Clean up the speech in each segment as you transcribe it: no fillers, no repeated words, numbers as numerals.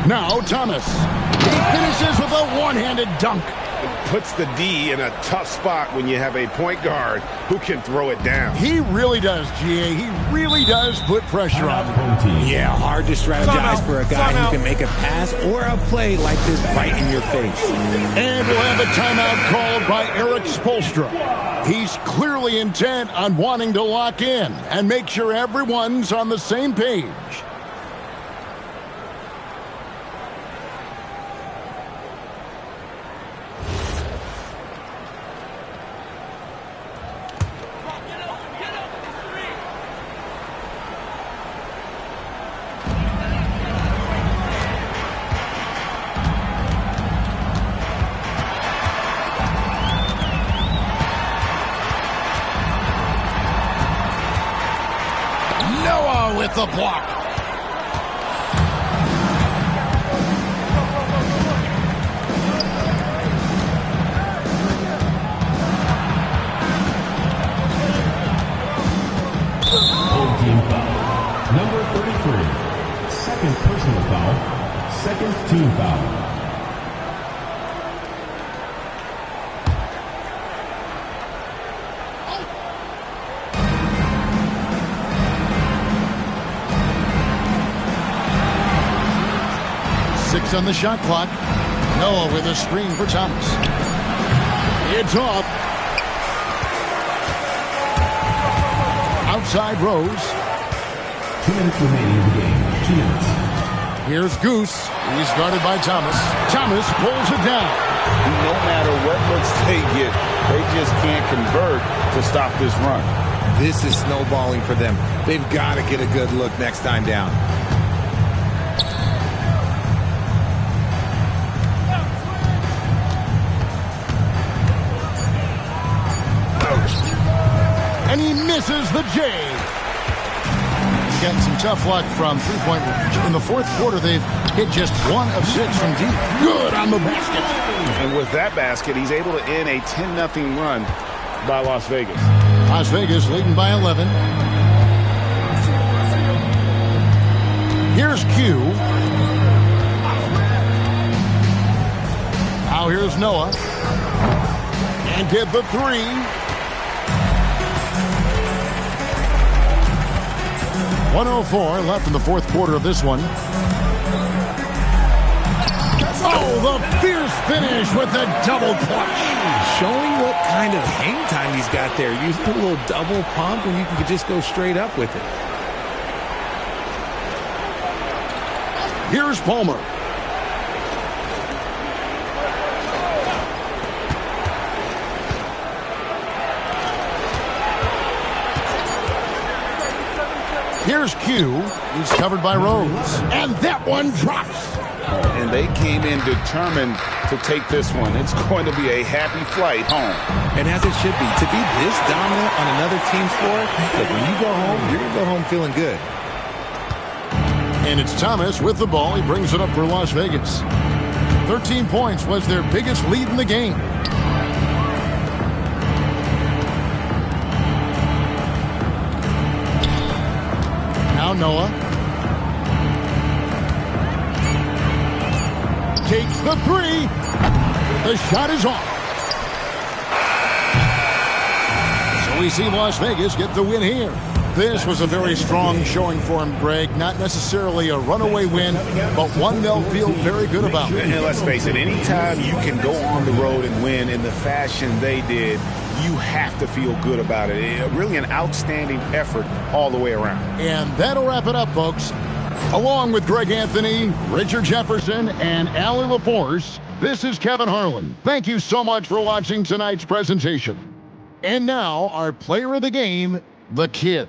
Now Thomas. He finishes with a one-handed dunk. Puts the D in a tough spot when you have a point guard who can throw it down. He really does, GA. He really does put pressure on him. Yeah, hard to strategize for a guy who can make a pass or a play like this right in your face. And we'll have a timeout called by Eric Spoelstra. He's clearly intent on wanting to lock in and make sure everyone's on the same page. With the block. Home team foul. Number 33. Second personal foul. Second team foul. On the shot clock. Noah with a screen for Thomas. It's off. Outside Rose. 2 minutes remaining in the game. 2 minutes. Here's Goose. He's guarded by Thomas. Thomas pulls it down. No matter what looks they get, they just can't convert to stop this run. This is snowballing for them. They've got to get a good look next time down. And he misses the J. He's getting some tough luck from three-point range. In the fourth quarter, they've hit just 1 of 6 from deep. Good on the basket. And with that basket, he's able to end a 10-0 run by Las Vegas. Las Vegas leading by 11. Here's Q. Now here's Noah. And get the three. 1:04 left in the fourth quarter of this one. Oh, the fierce finish with the double clutch. Showing what kind of hang time he's got there. Using a little double pump and you can just go straight up with it. Here's Palmer. Here's Q. He's covered by Rose. And that one drops. And they came in determined to take this one. It's going to be a happy flight home. And as it should be. To be this dominant on another team's floor, look, when you go home, you're going to go home feeling good. And it's Thomas with the ball. He brings it up for Las Vegas. 13 points was their biggest lead in the game. Now Noah takes the three. The shot is off. So we see Las Vegas get the win here. This was a very strong showing for him, Greg. Not necessarily a runaway win, but one they'll feel very good about. And let's face it, anytime you can go on the road and win in the fashion they did, you have to feel good about it. Really an outstanding effort all the way around. And that'll wrap it up, folks. Along with Greg Anthony, Richard Jefferson, and Allie LaForce, this is Kevin Harlan. Thank you so much for watching tonight's presentation. And now, our player of the game, the Kid.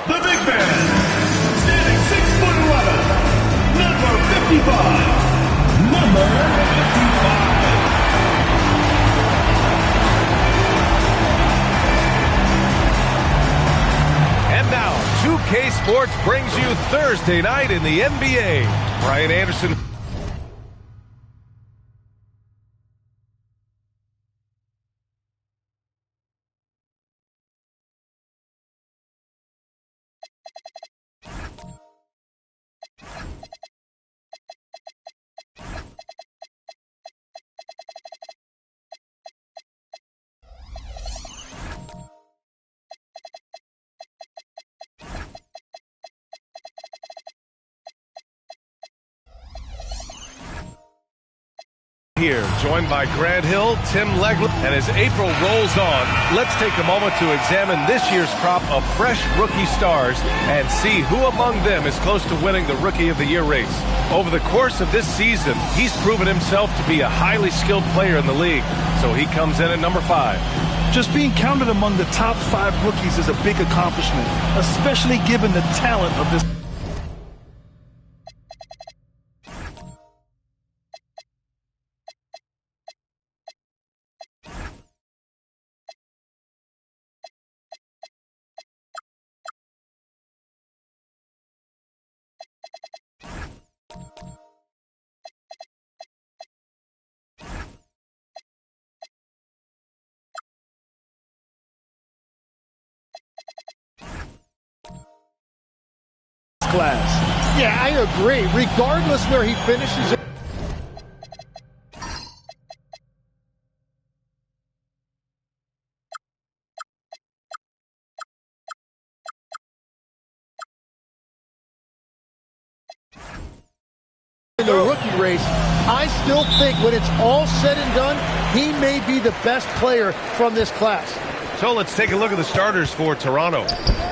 the big man, standing 6'11", number 55. Number 55. And now, 2K Sports brings you Thursday night in the NBA. Brian Anderson. Here, joined by Grant Hill, Tim Legler, and as April rolls on, let's take a moment to examine this year's crop of fresh rookie stars and see who among them is close to winning the Rookie of the Year race. Over the course of this season, he's proven himself to be a highly skilled player in the league, so he comes in at number 5. Just being counted among the top 5 rookies is a big accomplishment, especially given the talent of this. Class. Yeah, I agree. Regardless where he finishes. In the rookie race, I still think when it's all said and done, he may be the best player from this class. So let's take a look at the starters for Toronto.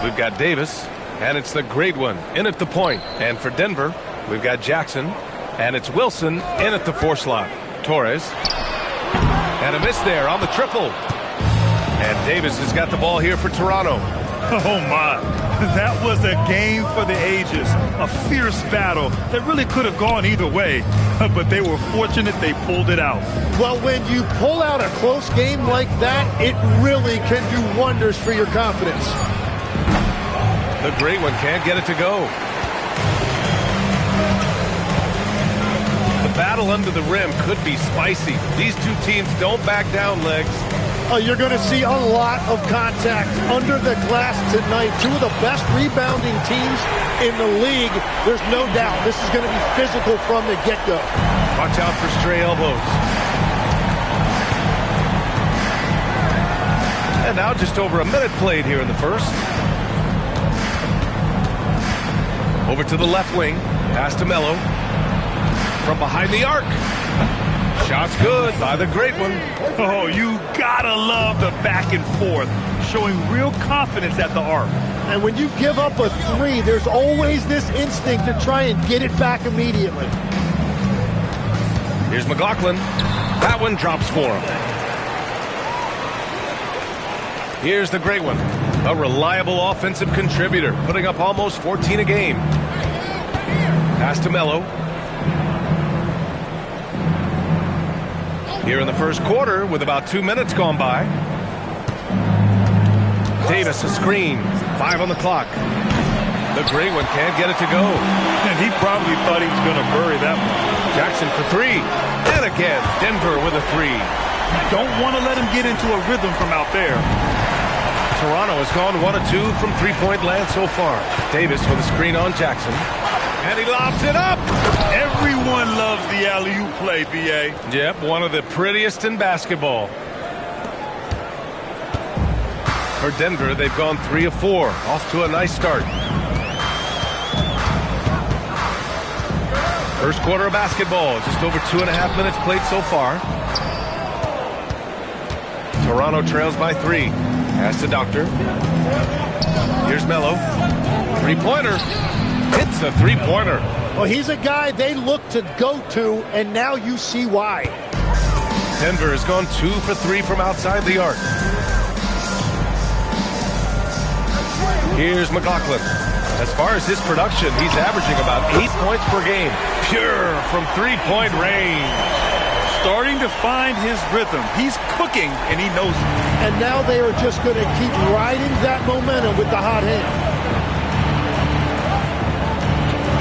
We've got Davis. And it's the great one in at the point. And for Denver, we've got Jackson. And it's Wilson in at the 4 slot. Torres. And a miss there on the triple. And Davis has got the ball here for Toronto. Oh, my. That was a game for the ages. A fierce battle that really could have gone either way. But they were fortunate they pulled it out. Well, when you pull out a close game like that, it really can do wonders for your confidence. The great one can't get it to go. The battle under the rim could be spicy. These two teams don't back down, Legs. Oh, you're going to see a lot of contact under the glass tonight. Two of the best rebounding teams in the league. There's no doubt this is going to be physical from the get-go. Watch out for stray elbows. And now just over a minute played here in the first. Over to the left wing. Pass to Melo. From behind the arc. Shot's good by the great one. Oh, you gotta love the back and forth, showing real confidence at the arc. And when you give up a 3, there's always this instinct to try and get it back immediately. Here's McLaughlin. That one drops for him. Here's the great one. A reliable offensive contributor, putting up almost 14 a game. Pass to Melo. Here in the first quarter, with about 2 minutes gone by. Davis a screen. 5 on the clock. The great one can't get it to go. And he probably thought he was going to bury that one. Jackson for 3. And again, Denver with a 3. Don't want to let him get into a rhythm from out there. Toronto has gone 1 of 2 from three-point land so far. Davis with a screen on Jackson. And he lobs it up. Everyone loves the alley-oop play, B.A. Yep, one of the prettiest in basketball. For Denver, they've gone 3 of 4. Off to a nice start. First quarter of basketball. Just over 2.5 minutes played so far. Toronto trails by 3. Pass to Doctor. Here's Melo. Three-pointer. It's a three-pointer. Well, he's a guy they look to go to, and now you see why. Denver has gone 2 for 3 from outside the arc. Here's McLaughlin. As far as his production, he's averaging about 8 points per game. Pure from three-point range. Starting to find his rhythm. He's cooking, and he knows it. And now they are just going to keep riding that momentum with the hot hand.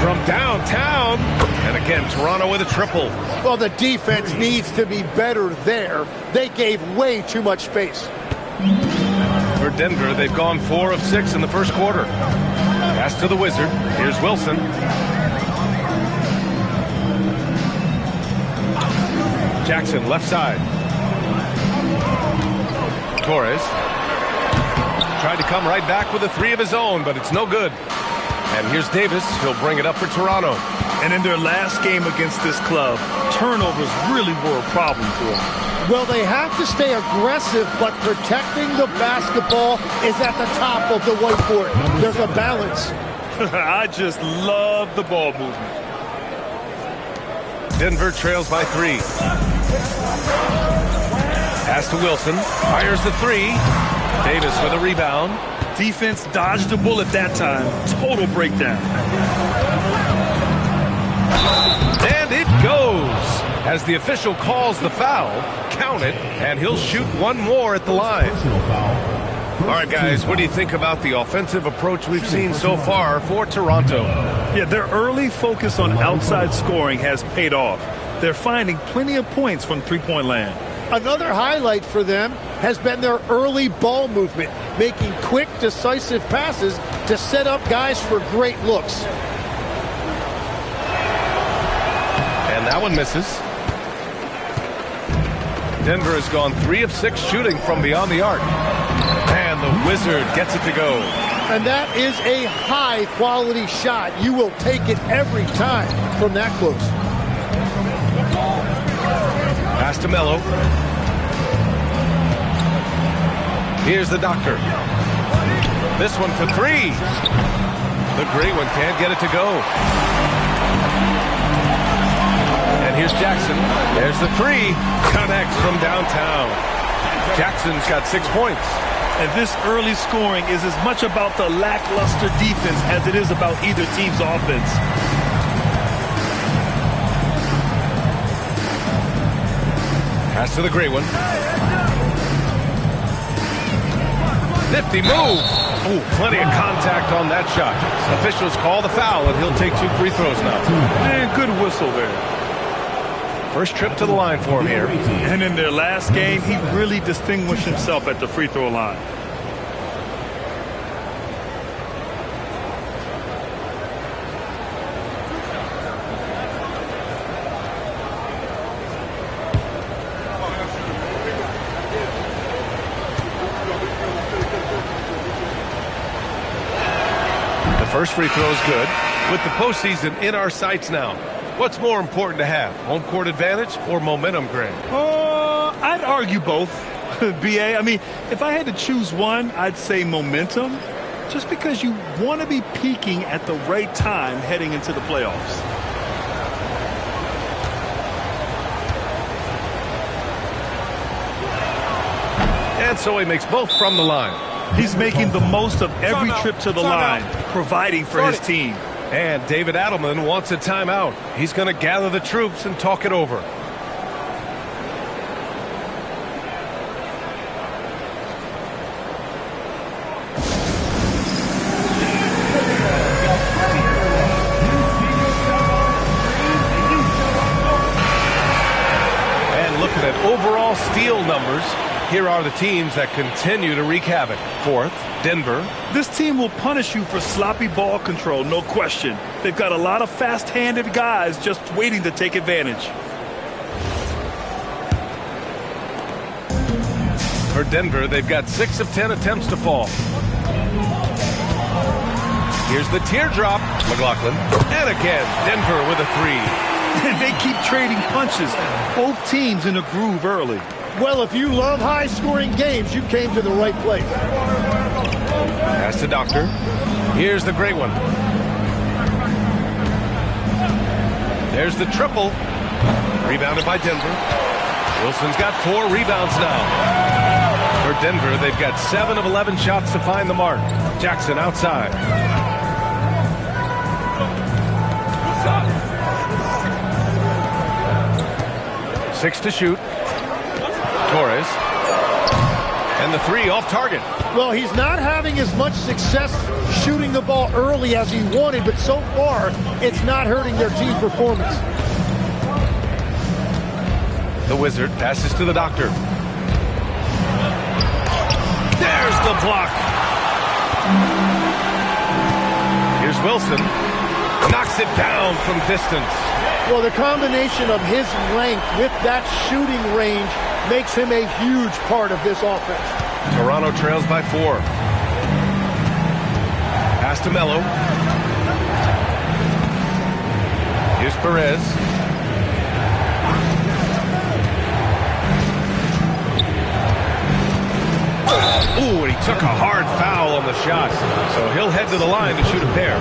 From downtown. And again, Toronto with a triple. Well, the defense needs to be better there. They gave way too much space. For Denver, they've gone 4 of 6 in the first quarter. Pass to the Wizard. Here's Wilson. Jackson, left side. Torres. Tried to come right back with a 3 of his own, but it's no good. And here's Davis. He'll bring it up for Toronto. And in their last game against this club, turnovers really were a problem for them. Well, they have to stay aggressive, but protecting the basketball is at the top of the whiteboard. There's a balance. I just love the ball movement. Denver trails by 3. Pass to Wilson. Fires the 3. Davis with a rebound. Defense dodged the bullet that time. Total breakdown. And it goes. As the official calls the foul, count it, and he'll shoot one more at the line. All right, guys, what do you think about the offensive approach we've seen so far for Toronto? Yeah, their early focus on outside scoring has paid off. They're finding plenty of points from three-point land. Another highlight for them has been their early ball movement, making quick, decisive passes to set up guys for great looks. And that one misses. Denver has gone 3 of 6 shooting from beyond the arc. And the Wizard gets it to go. And that is a high-quality shot. You will take it every time from that close. Pass to Melo. Here's the Doctor. This one for 3. The great one can't get it to go. And here's Jackson. There's the 3. Connects from downtown. Jackson's got 6 points. And this early scoring is as much about the lackluster defense as it is about either team's offense. Pass to the great one. Nifty move. Oh, plenty of contact on that shot. Officials call the foul, and he'll take 2 free throws now. And good whistle there. First trip to the line for him here. And in their last game, he really distinguished himself at the free throw line. First free throw is good. With the postseason in our sights now, what's more important to have, home court advantage or momentum, Greg? I'd argue both, BA. I mean, if I had to choose one, I'd say momentum, just because you want to be peaking at the right time heading into the playoffs. And so he makes both from the line. He's making the most of every trip to the line, providing for his team. And David Adelman wants a timeout. He's going to gather the troops and talk it over. And looking at overall steal numbers, here are the teams that continue to wreak havoc. 4th, Denver. This team will punish you for sloppy ball control, no question. They've got a lot of fast-handed guys just waiting to take advantage. For Denver, they've got 6 of 10 attempts to fall. Here's the teardrop. McLaughlin. And again, Denver with a 3. They keep trading punches. Both teams in a groove early. Well, if you love high-scoring games, you came to the right place. Pass to Doctor. Here's the great one. There's the triple. Rebounded by Denver. Wilson's got 4 rebounds now. For Denver, they've got 7 of 11 shots to find the mark. Jackson outside. Six to shoot. Torres. And the three off target. Well, he's not having as much success shooting the ball early as he wanted, but so far, it's not hurting their team performance. The Wizard passes to the Doctor. There's the block. Here's Wilson. Knocks it down from distance. Well, the combination of his length with that shooting range makes him a huge part of this offense. Toronto trails by 4. Pass to Melo. Here's Perez. Ooh, and he took a hard foul on the shot. So he'll head to the line to shoot a pair.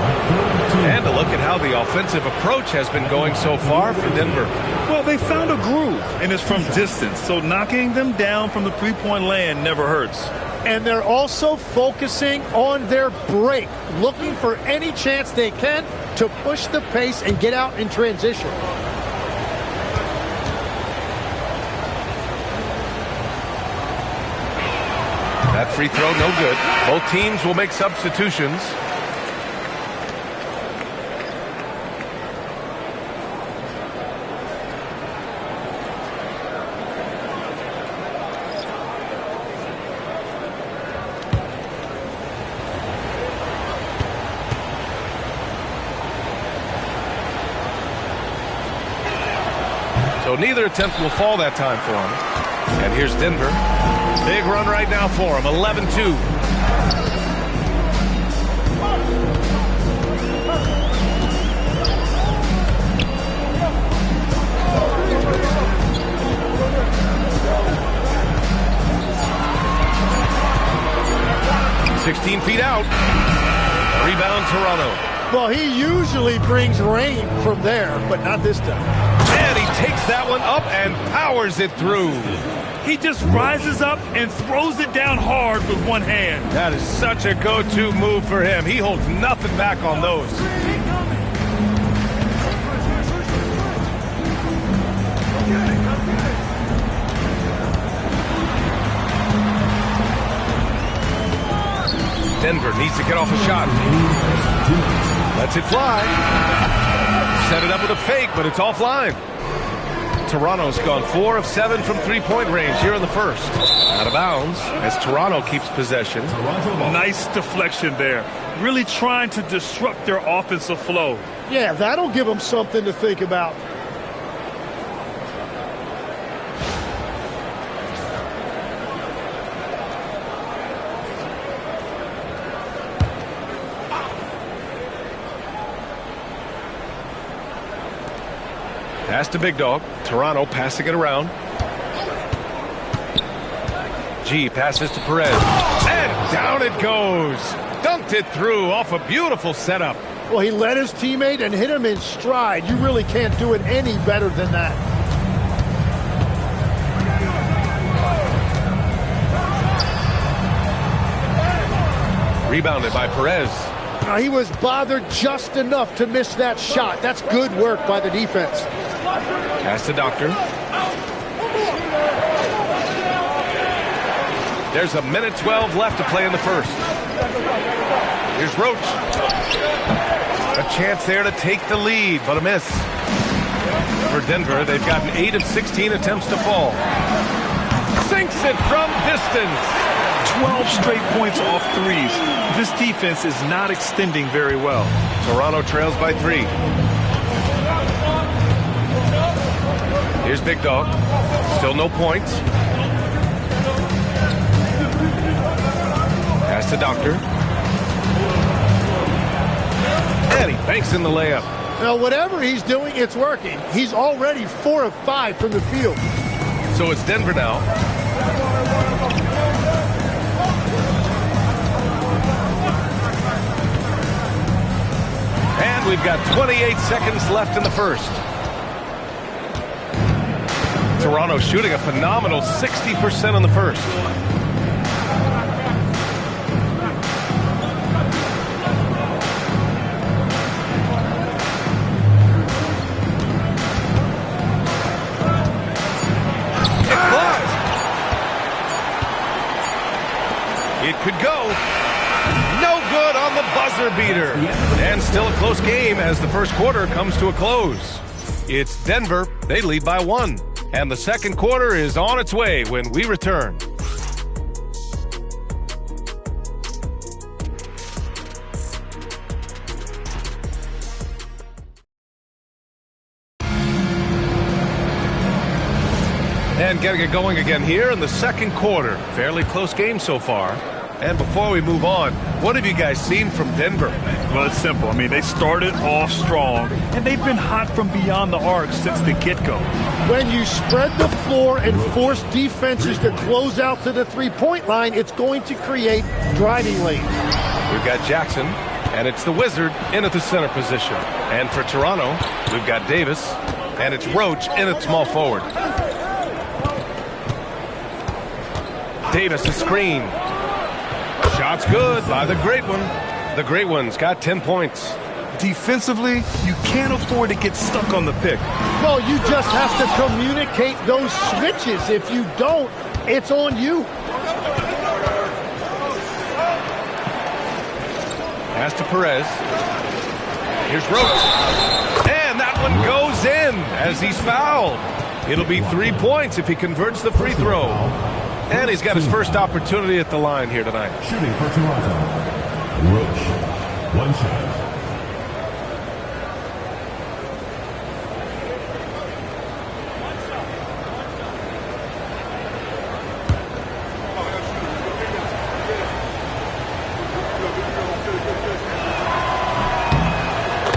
And to look at how the offensive approach has been going so far for Denver. Well, they found a groove, and it's from distance. So knocking them down from the three-point land never hurts. And they're also focusing on their break, looking for any chance they can to push the pace and get out in transition. That free throw, no good. Both teams will make substitutions. So neither attempt will fall that time for him. And here's Denver. Big run right now for him, 11-2. "16 feet out. Rebound, Toronto." Well, he usually brings rain from there, but not this time. And he takes that one up and powers it through. He just rises up and throws it down hard with one hand. That is such a go-to move for him. He holds nothing back on those. Denver needs to get off a shot. Lets it fly. Set it up with a fake, but it's offline. Toronto's gone 4 of 7 from three-point range here in the first. Out of bounds as Toronto keeps possession. Nice deflection there. Really trying to disrupt their offensive flow. Yeah, that'll give them something to think about. Pass to Big Dog. Toronto passing it around. G passes to Perez. And down it goes. Dunked it through off a beautiful setup. Well, he led his teammate and hit him in stride. You really can't do it any better than that. Rebounded by Perez. He was bothered just enough to miss that shot. That's good work by the defense. Pass to Doctor. There's a minute 12 left to play in the first. Here's Roach. A chance there to take the lead, but a miss. For Denver, they've gotten 8 of 16 attempts to fall. Sinks it from distance. 12 straight points off threes. This defense is not extending very well. Toronto trails by 3. Here's Big Dog. Still no points. Pass to Doctor. And he banks in the layup. Now, whatever he's doing, it's working. He's already 4 of 5 from the field. So it's Denver now. And we've got 28 seconds left in the first. Toronto shooting a phenomenal 60% in the first. buzzer beater. And still a close game as the first quarter comes to a close. It's Denver. They lead by 1. And the second quarter is on its way when we return. And getting it going again here in the second quarter. Fairly close game so far. And before we move on, what have you guys seen from Denver? Well, it's simple. I mean, they started off strong, and they've been hot from beyond the arc since the get-go. When you spread the floor and force defenses to close out to the three-point line, it's going to create driving lanes. We've got Jackson, and it's the Wizard in at the center position. And for Toronto, we've got Davis, and it's Roach in at small forward. Davis, a screen. Shot's good by the Great One. The Great One's got 10 points. Defensively, you can't afford to get stuck on the pick. Well, you just have to communicate those switches. If you don't, it's on you. Pass to Perez. Here's Roach. And that one goes in as he's fouled. It'll be 3 points if he converts the free throw. And he's got his first opportunity at the line here tonight. Shooting for Toronto. Roach. One shot.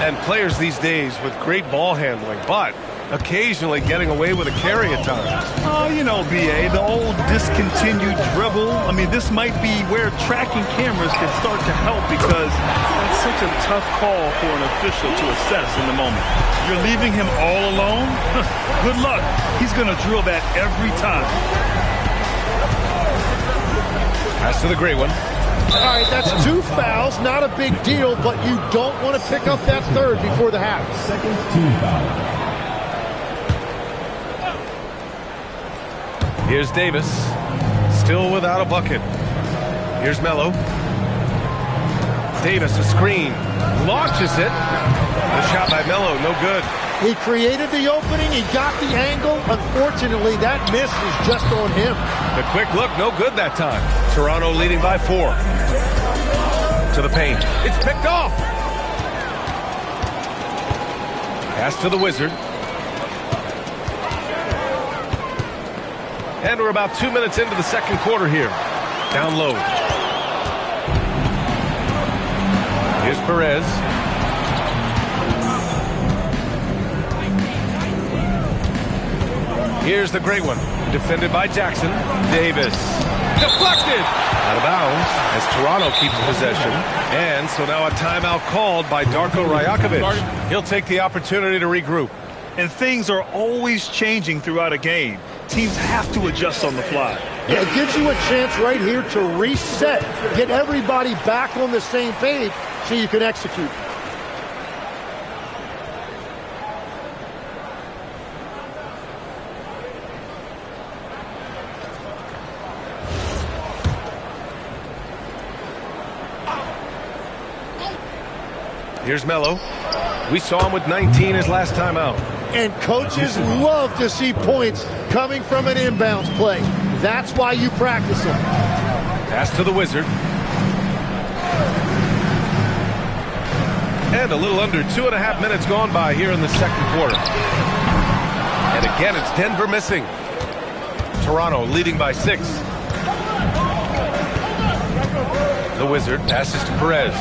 And players these days with great ball handling, but occasionally getting away with a carry at times. Oh, you know, BA, the old discontinued dribble. I mean, this might be where tracking cameras can start to help because that's such a tough call for an official to assess in the moment. You're leaving him all alone? Good luck. He's going to drill that every time. Pass to the Great One. All right, that's 2 fouls. Not a big deal, but you don't want to pick up that third before the half. Second team foul. Here's Davis, still without a bucket. Here's Melo. Davis, a screen, launches it. The shot by Melo, no good. He created the opening. He got the angle. Unfortunately, that miss is just on him. The quick look, no good that time. Toronto leading by 4. To the paint. It's picked off. Pass to the Wizard. And we're about 2 minutes into the second quarter here. Down low. Here's Perez. Here's the Great One. Defended by Jackson. Davis. Deflected. Out of bounds as Toronto keeps possession. And so now a timeout called by Darko Rajakovic. He'll take the opportunity to regroup. And things are always changing throughout a game. Teams have to adjust on the fly. Yeah, it gives you a chance right here to reset, get everybody back on the same page so you can execute. Here's Melo. We saw him with 19 his last time out. And coaches love to see points coming from an inbounds play. That's why you practice them. Pass to the Wizard. And a little under 2.5 minutes gone by here in the second quarter. And again, it's Denver missing. Toronto leading by 6. The Wizard passes to Perez.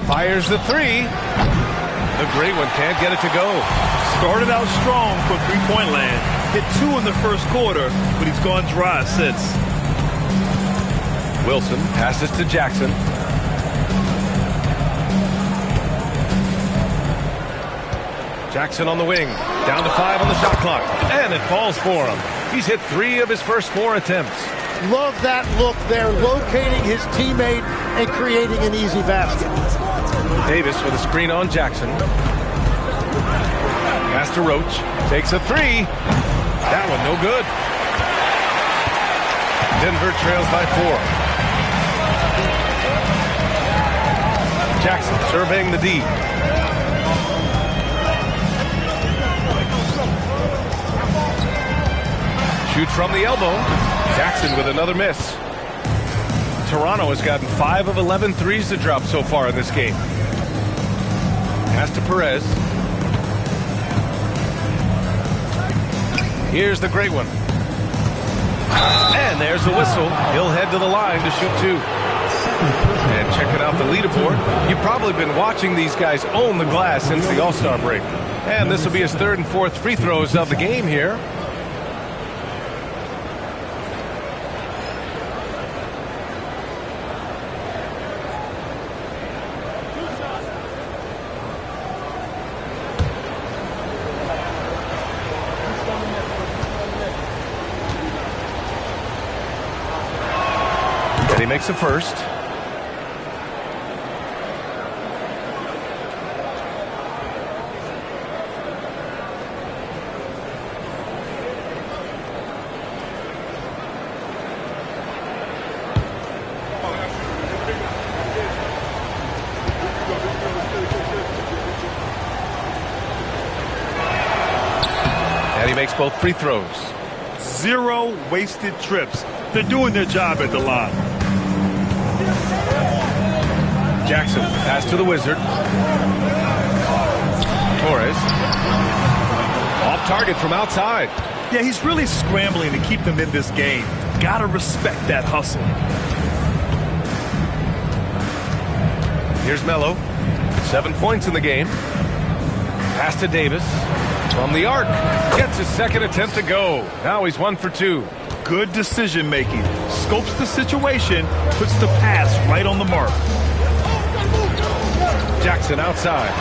Fires the 3. The Great One can't get it to go. Started out strong from three-point land. Hit 2 in the first quarter, but he's gone dry since. Wilson passes to Jackson. Jackson on the wing. Down to 5 on the shot clock. And it falls for him. He's hit 3 of his first 4 attempts. Love that look there, locating his teammate and creating an easy basket. Davis with a screen on Jackson. Pass to Roach. Takes a 3. That one no good. Denver trails by 4. Jackson surveying the D. Shoots from the elbow. Jackson with another miss. Toronto has gotten 5 of 11 threes to drop so far in this game. Pass to Perez. Here's the great one. And there's the whistle. He'll head to the line to shoot 2. And checking out the leaderboard, you've probably been watching these guys own the glass since the All-Star break. And this will be his 3rd and 4th free throws of the game here. And he makes the first. And he makes both free throws. 0 wasted trips. They're doing their job at the line. Jackson, pass to the Wizard. Torres. Off target from outside. Yeah, he's really scrambling to keep them in this game. Gotta respect that hustle. Here's Melo. 7 points in the game. Pass to Davis. From the arc. Gets his second attempt to go. Now he's 1 for 2. Good decision making. Scopes the situation, puts the pass right on the mark. Jackson outside.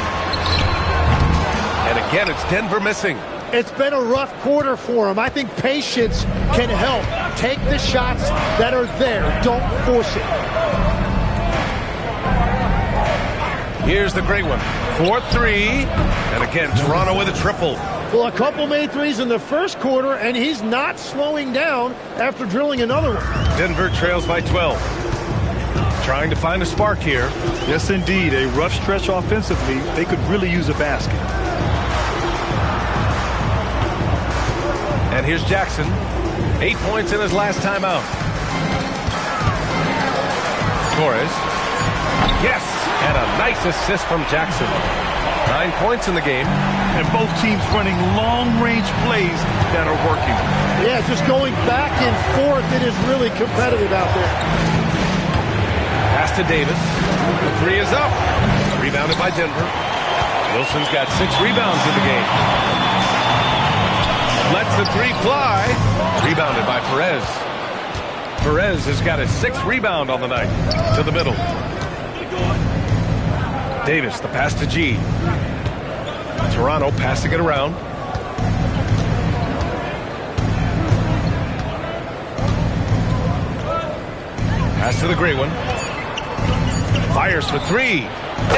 And again, it's Denver missing. It's been a rough quarter for him. I think patience can help. Take the shots that are there. Don't force it. Here's the great one. 4-3. And again, Toronto with a triple. Well, a couple made threes in the first quarter, and he's not slowing down after drilling another one. Denver trails by 12. Trying to find a spark here. Yes, indeed. A rough stretch offensively. They could really use a basket. And here's Jackson. 8 points in his last timeout. Torres. Yes! And a nice assist from Jackson. 9 points in the game. And both teams running long-range plays that are working. Yeah, just going back and forth. It is really competitive out there. Pass to Davis. The 3 is up. Rebounded by Denver. Wilson's got 6 rebounds in the game. Lets the 3 fly. Rebounded by Perez. Perez has got his 6th rebound on the night. To the middle. Davis, the pass to G. Toronto passing it around. Pass to the great one. Fires for 3.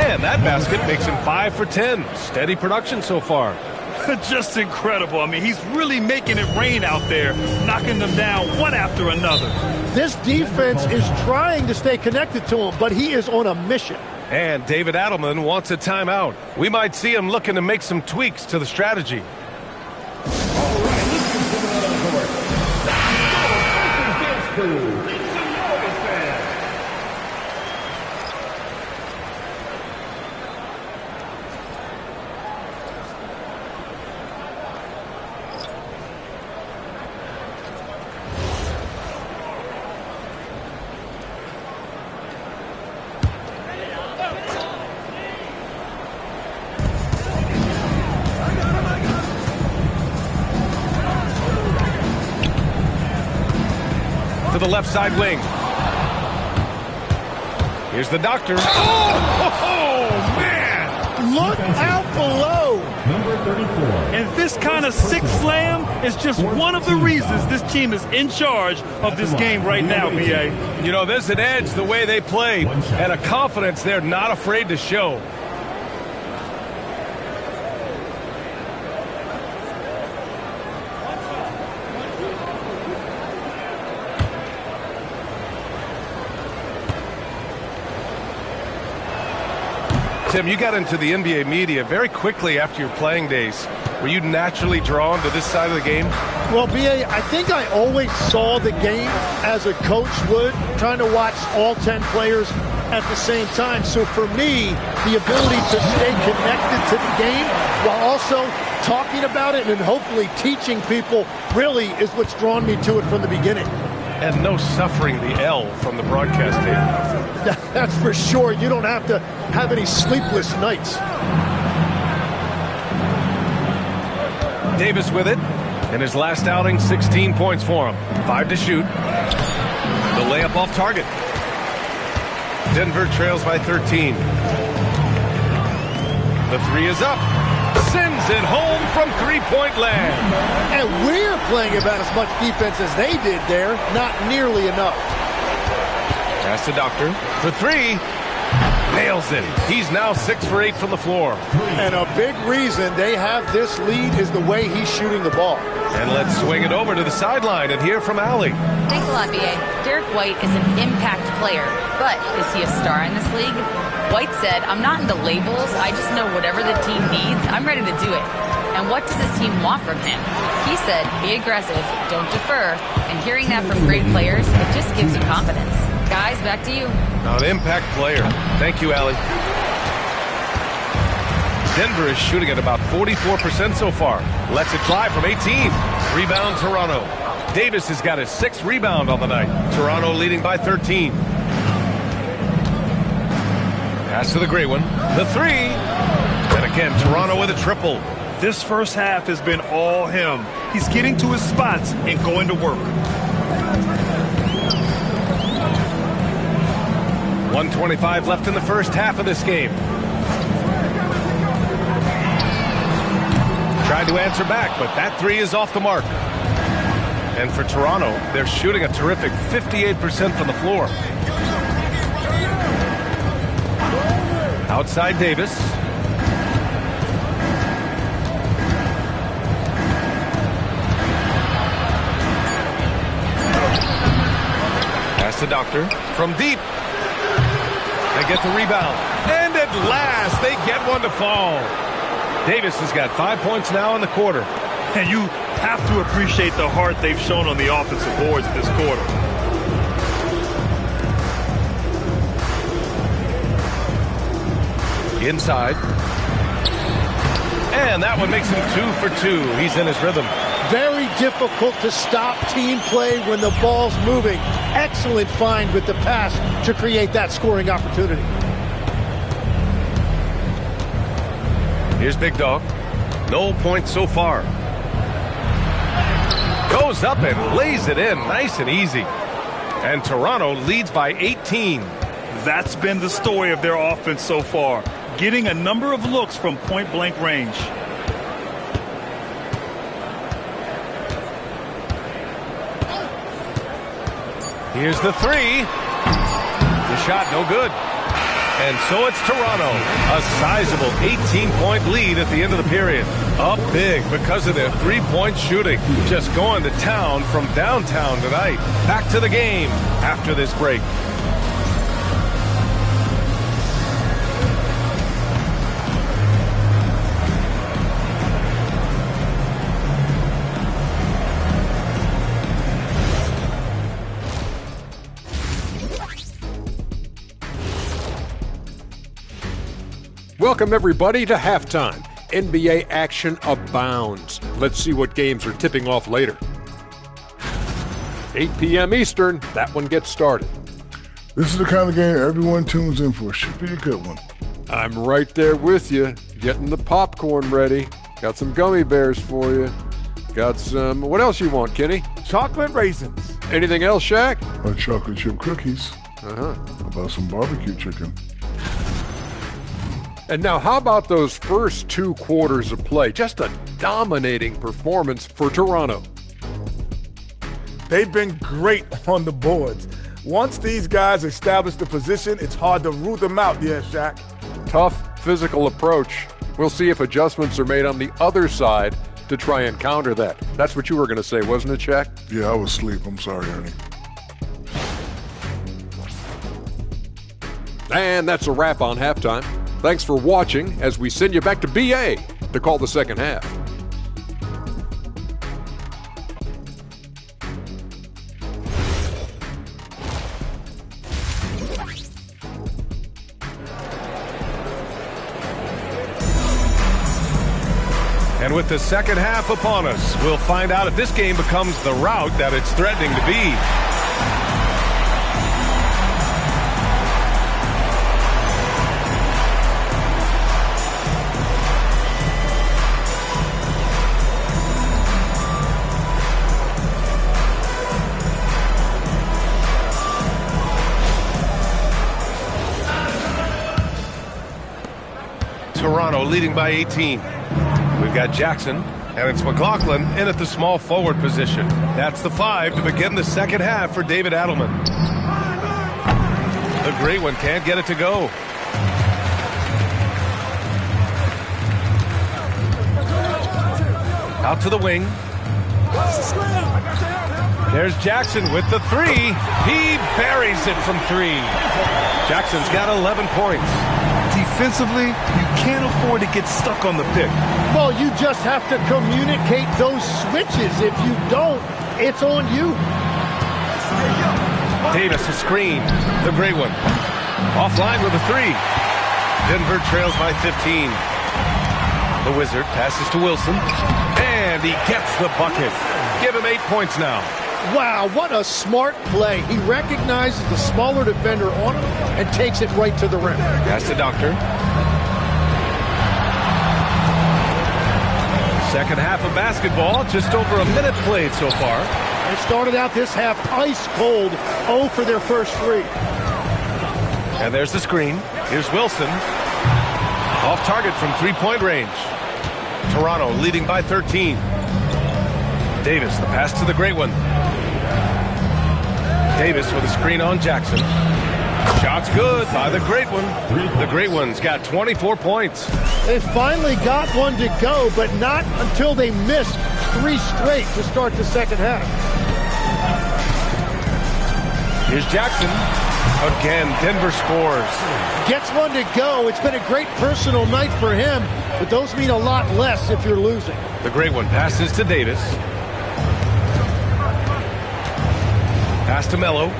And that basket makes him 5 for 10. Steady production so far. Just incredible. I mean, he's really making it rain out there, knocking them down one after another. This defense is trying to stay connected to him, but he is on a mission. And David Adelman wants a timeout. We might see him looking to make some tweaks to the strategy. To the left side wing. Here's the doctor. Oh, man! Look out below. Number 34. And this kind of sixth slam is just one of the reasons this team is in charge of this game right now, B.A. You know, there's an edge the way they play and a confidence they're not afraid to show. Tim, you got into the NBA media very quickly after your playing days. Were you naturally drawn to this side of the game? Well, B.A., I think I always saw the game as a coach would, trying to watch all 10 players at the same time. So for me, the ability to stay connected to the game while also talking about it and hopefully teaching people really is what's drawn me to it from the beginning. And no suffering the L from the broadcast table. That's for sure. You don't have to have any sleepless nights. Davis with it. In his last outing, 16 points for him. 5 to shoot. The layup off target. Denver trails by 13. The three is up. Sends it home from three-point land. And we're playing about as much defense as they did there. Not nearly enough. Pass to Doctor. For three. Nails it. He's now 6 for 8 from the floor. And a big reason they have this lead is the way he's shooting the ball. And let's swing it over to the sideline and hear from Allie. Thanks a lot, B.A. Derek White is an impact player, but is he a star in this league? White said, "I'm not into labels. I just know whatever the team needs, I'm ready to do it. And what does his team want from him?" He said, "Be aggressive, don't defer." And hearing that from great players, it just gives you confidence. Guys, back to you. An impact player. Thank you, Allie. Denver is shooting at about 44% so far. Lets it fly from 18. Rebound, Toronto. Davis has got his 6th rebound on the night. Toronto leading by 13. Pass to the gray one. The three. And again, Toronto with a triple. This first half has been all him. He's getting to his spots and going to work. 1:25 left in the first half of this game. Tried to answer back, but that three is off the mark. And for Toronto, they're shooting a terrific 58% from the floor. Outside Davis. Pass to Doctor. From deep. They get the rebound. And at last, they get one to fall. Davis has got 5 points now in the quarter. And you have to appreciate the heart they've shown on the offensive boards this quarter. Inside. And that one makes him 2 for 2. He's in his rhythm. Very difficult to stop team play when the ball's moving. Excellent find with the pass to create that scoring opportunity. Here's Big Dog. No points so far. Goes up and lays it in nice and easy. And Toronto leads by 18. That's been the story of their offense so far. Getting a number of looks from point-blank range. Here's the three. The shot no good. And so it's Toronto. A sizable 18-point lead at the end of the period. Up big because of their three-point shooting. Just going to town from downtown tonight. Back to the game after this break. Welcome, everybody, to halftime. NBA action abounds. Let's see what games are tipping off later. 8 p.m. Eastern, that one gets started. This is the kind of game everyone tunes in for. Should be a good one. I'm right there with you, getting the popcorn ready. Got some gummy bears for you. Got some, what else you want, Kenny? Chocolate raisins. Anything else, Shaq? Chocolate chip cookies. Uh-huh. How about some barbecue chicken? And now, how about those first 2 quarters of play? Just a dominating performance for Toronto. They've been great on the boards. Once these guys establish the position, it's hard to root them out, Shaq. Tough physical approach. We'll see if adjustments are made on the other side to try and counter that. That's what you were going to say, wasn't it, Shaq? Yeah, I was asleep. I'm sorry, Ernie. And that's a wrap on halftime. Thanks for watching as we send you back to BA to call the second half. And with the second half upon us, we'll find out if this game becomes the rout that it's threatening to be. Toronto leading by 18. We've got Jackson, and it's McLaughlin in at the small forward position. That's the 5 to begin the second half for David Adelman. The great one can't get it to go. Out to the wing. There's Jackson with the 3. He buries it from 3. Jackson's got 11 points. Defensively, you can't afford to get stuck on the pick. Well, you just have to communicate those switches. If you don't, it's on you. Davis, a screen. The great one. Offline with a 3. Denver trails by 15. The Wizard passes to Wilson. And he gets the bucket. Give him 8 points now. Wow, what a smart play. He recognizes the smaller defender on him and takes it right to the rim. Pass to Doctor. Second half of basketball, just over a minute played so far. They started out this half ice cold, 0 for their first 3. And there's the screen. Here's Wilson. Off target from three-point range. Toronto leading by 13. Davis, the pass to the great one. Davis with a screen on Jackson. Shot's good by the great one. The great one's got 24 points. They finally got one to go, but not until they missed 3 straight to start the second half. Here's Jackson. Again, Denver scores. Gets one to go. It's been a great personal night for him, but those mean a lot less if you're losing. The great one passes to Davis. Pass to Mello.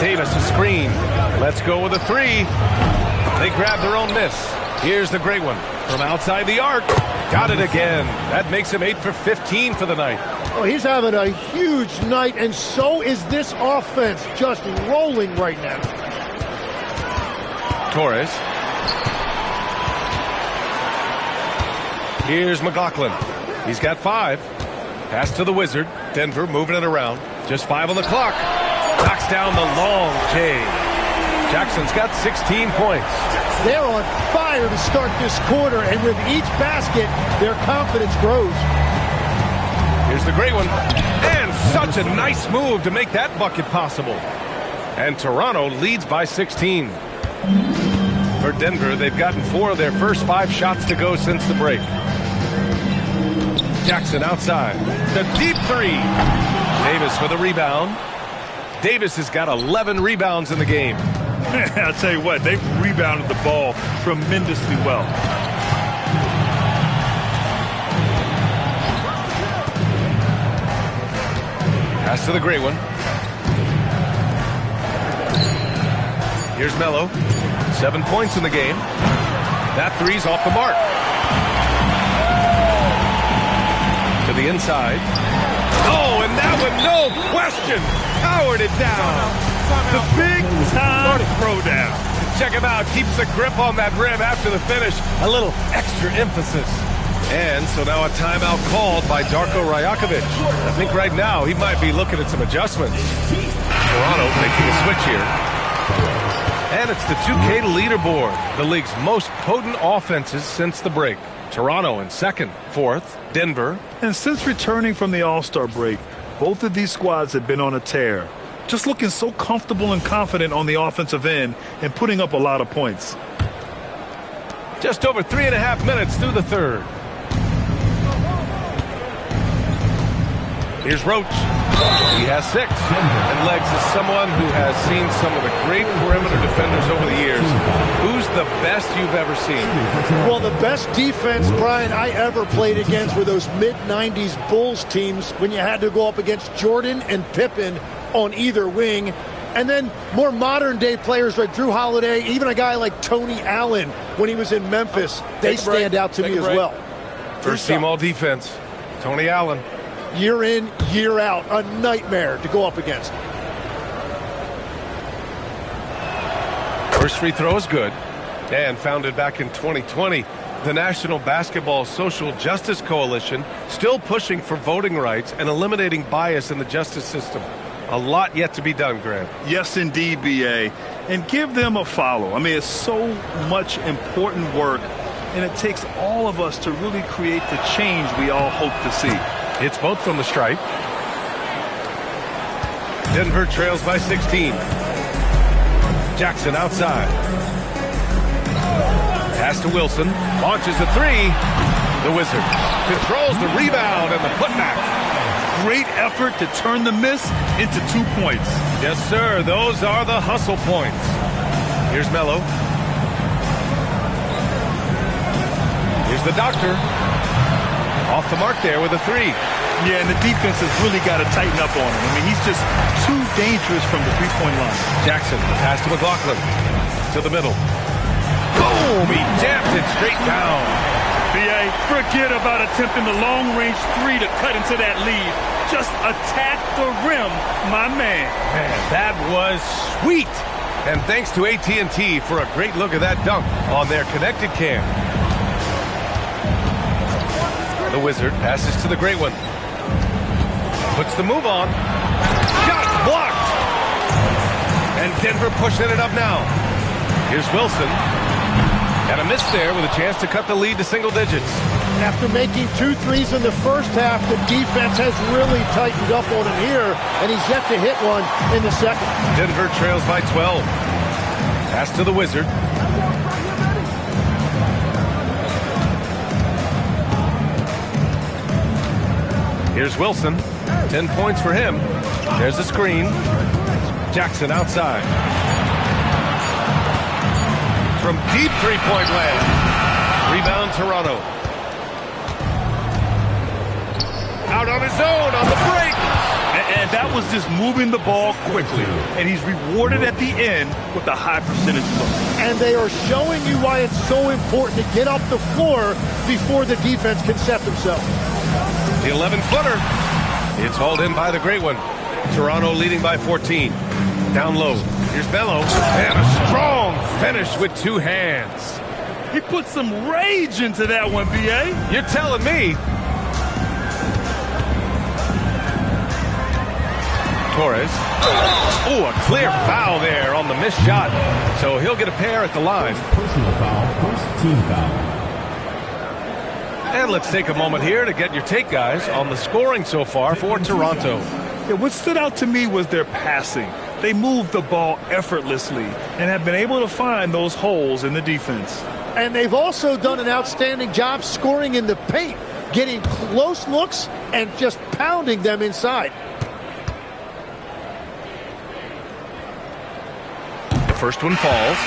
Davis a screen. Let's go with a 3. They grab their own miss. Here's the great one from outside the arc. Got it again. That makes him 8 for 15 for the night. Oh, he's having a huge night, and so is this offense, just rolling right now. Torres. Here's McLaughlin. He's got 5. Pass to the Wizard. Denver moving it around. Just 5 on the clock. Knocks down the long J. Jackson's got 16 points. They're on fire to start this quarter, and with each basket, their confidence grows. Here's the great one. And such a nice move to make that bucket possible. And Toronto leads by 16. For Denver, they've gotten 4 of their first 5 shots to go since the break. Jackson outside. The deep 3. Davis for the rebound. Davis has got 11 rebounds in the game. I'll tell you what, they've rebounded the ball tremendously well. Pass to the great one. Here's Mello. 7 points in the game. That 3's off the mark. To the inside. Oh, and that one, no question, powered it down. The big time throwdown. Check him out. Keeps the grip on that rim after the finish. A little extra emphasis. And so now a timeout called by Darko Rajakovic. I think right now he might be looking at some adjustments. Toronto making a switch here. And it's the 2K leaderboard. The league's most potent offenses since the break. Toronto in second, fourth, Denver. And since returning from the All-Star break, both of these squads have been on a tear. Just looking so comfortable and confident on the offensive end and putting up a lot of points. Just over 3.5 minutes through the third. Here's Roach. He has 6. And Legs is someone who has seen some of the great perimeter defenders over the years. Who's the best you've ever seen? Well, the best defense, Brian, I ever played against were those mid-90s Bulls teams when you had to go up against Jordan and Pippen on either wing. And then more modern-day players like Drew Holiday, even a guy like Tony Allen when he was in Memphis, they stand out to me as well. First team all defense, Tony Allen. Year in, year out, a nightmare to go up against. First free throw is good. And founded back in 2020, the National Basketball Social Justice Coalition still pushing for voting rights and eliminating bias in the justice system. A lot yet to be done, Grant. Yes, indeed, B.A. And give them a follow. I mean, it's so much important work, and it takes all of us to really create the change we all hope to see. It's both from the stripe. Denver trails by 16. Jackson outside. Pass to Wilson. Launches a 3. The Wizard controls the rebound and the putback. Great effort to turn the miss into 2 points. Yes, sir. Those are the hustle points. Here's Melo. Here's the doctor. Off the mark there with a 3. Yeah, and the defense has really got to tighten up on him. I mean, he's just too dangerous from the three-point line. Jackson, pass to McLaughlin. To the middle. Boom! He jams it straight down. B.A., forget about attempting the long-range 3 to cut into that lead. Just attack the rim, my man. Man, that was sweet. And thanks to AT&T for a great look at that dunk on their connected cam. The Wizard passes to the Great One. Puts the move on. Shot blocked. And Denver pushing it up now. Here's Wilson. And a miss there with a chance to cut the lead to single digits. After making 2 threes in the first half, the defense has really tightened up on him here, and he's yet to hit one in the second. Denver trails by 12. Pass to the Wizard. Here's Wilson. 10 points for him. There's a screen. Jackson outside. From deep three-point land. Rebound Toronto. Out on his own on the break. And that was just moving the ball quickly. And he's rewarded at the end with a high percentage look. And they are showing you why it's so important to get up the floor before the defense can set themselves. The 11-footer. It's hauled in by the Great One. Toronto leading by 14. Down low. Here's Melo. And a strong finish with 2 hands. He put some rage into that one, B.A. You're telling me. Torres. Oh, a clear foul there on the missed shot. So he'll get a pair at the line. Personal foul, first team foul. And let's take a moment here to get your take, guys, on the scoring so far for Toronto. Yeah, what stood out to me was their passing. They moved the ball effortlessly and have been able to find those holes in the defense. And they've also done an outstanding job scoring in the paint, getting close looks and just pounding them inside. The first one falls.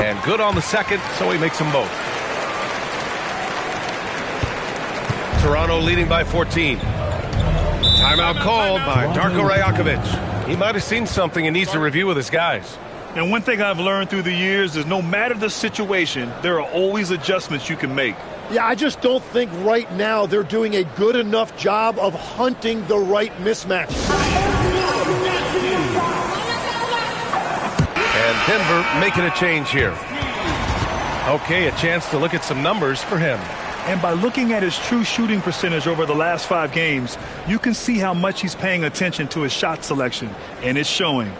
And good on the second, so he makes them both. Toronto leading by 14. Timeout called by Darko Rajakovic. He might have seen something and needs to review with his guys. And one thing I've learned through the years is no matter the situation, there are always adjustments you can make. Yeah, I just don't think right now they're doing a good enough job of hunting the right mismatch. And Denver making a change here. Okay, a chance to look at some numbers for him. And by looking at his true shooting percentage over the last 5 games, you can see how much he's paying attention to his shot selection, and it's showing.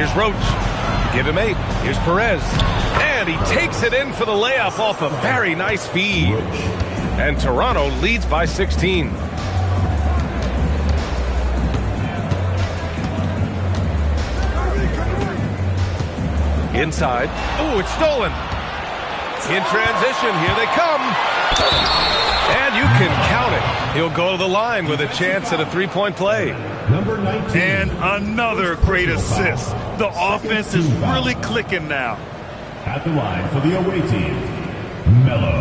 Here's Roach. Give him 8. Here's Perez. And he takes it in for the layup off a very nice feed. And Toronto leads by 16. Inside. Oh, it's stolen. In transition, here they come. And you can count it. He'll go to the line with a chance at a three-point play. Number 19. And another great assist. The offense is really clicking now. At the line for the away team, Melo.